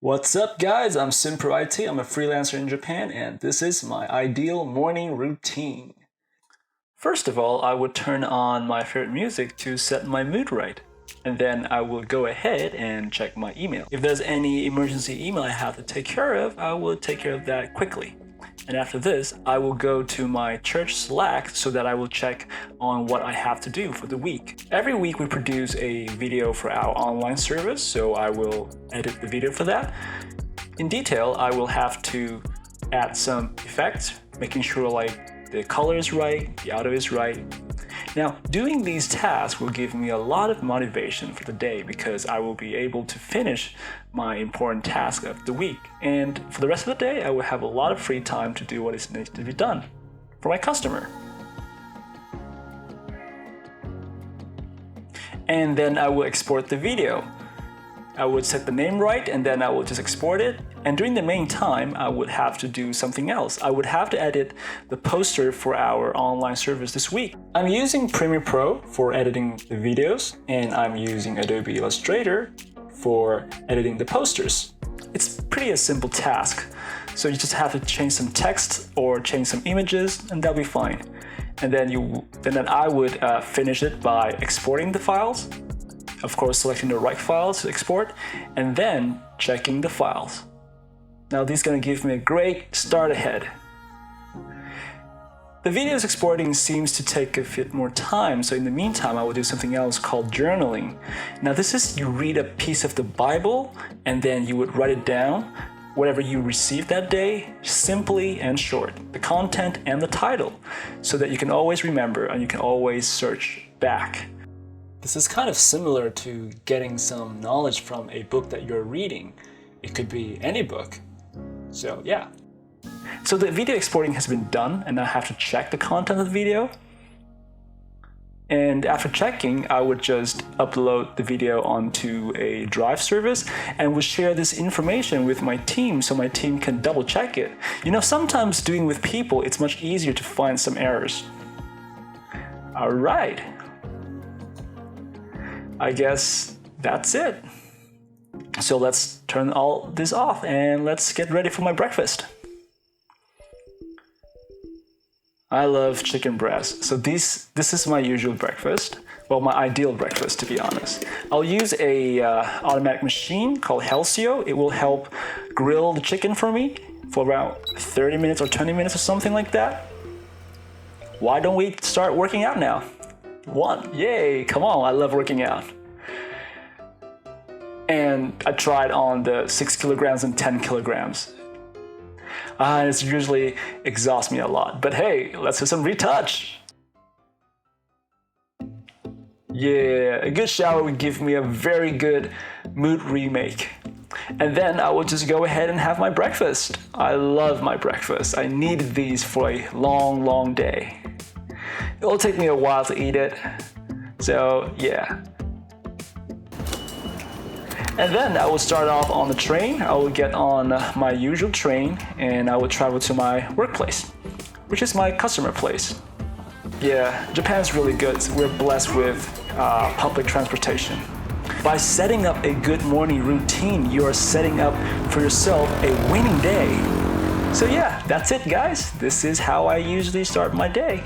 What's up guys, I'm Simpro IT, I'm a freelancer in Japan and this is my ideal morning routine. First of all, I would turn on my favorite music to set my mood right. And then I will go ahead and check my email. If there's any emergency email I have to take care of, I will take care of that quickly. And after this, I will go to my church Slack so that I will check on what I have to do for the week. Every week we produce a video for our online service, so I will edit the video for that. In detail, I will have to add some effects, making sure like the color is right, the audio is right. Now, doing these tasks will give me a lot of motivation for the day because I will be able to finish my important task of the week. And for the rest of the day, I will have a lot of free time to do what is needs to be done for my customer. And then I will export the video. I would set the name right and then I will just export it. And during the main time, I would have to do something else. I would have to edit the poster for our online service this week. I'm using Premiere Pro for editing the videos, and I'm using Adobe Illustrator for editing the posters. It's pretty a simple task. So you just have to change some text or change some images, and that'll be fine. And then I would finish it by exporting the files. Of course, selecting the right files to export, and then checking the files. Now this is going to give me a great start ahead. The videos exporting seems to take a bit more time, so in the meantime I will do something else called journaling. Now this is you read a piece of the Bible and then you would write it down, whatever you received that day, simply and short, the content and the title, so that you can always remember and you can always search back. This is kind of similar to getting some knowledge from a book that you're reading. It could be any book. So yeah. So the video exporting has been done and I have to check the content of the video. And after checking, I would just upload the video onto a Drive service and would share this information with my team so my team can double check it. You know, sometimes doing with people, it's much easier to find some errors. All right. I guess that's it. So let's turn all this off and let's get ready for my breakfast. I love chicken breast, so this is my usual breakfast. Well, my ideal breakfast, to be honest. I'll use a automatic machine called Halcyon. It will help grill the chicken for me for around 30 minutes or 20 minutes or something like that. Why don't we start working out now? Yay, come on, I love working out. And I tried on the 6 kilograms and 10 kilograms. It usually exhausts me a lot, but hey, let's do some retouch. Yeah, a good shower would give me a very good mood remake. And then I will just go ahead and have my breakfast. I love my breakfast. I needed these for a long, long day. It'll take me a while to eat it, so yeah. And then I will start off on the train. I will get on my usual train and I will travel to my workplace, which is my customer place. Yeah, Japan's really good. We're blessed with public transportation. By setting up a good morning routine, you are setting up for yourself a winning day. So yeah, that's it guys. This is how I usually start my day.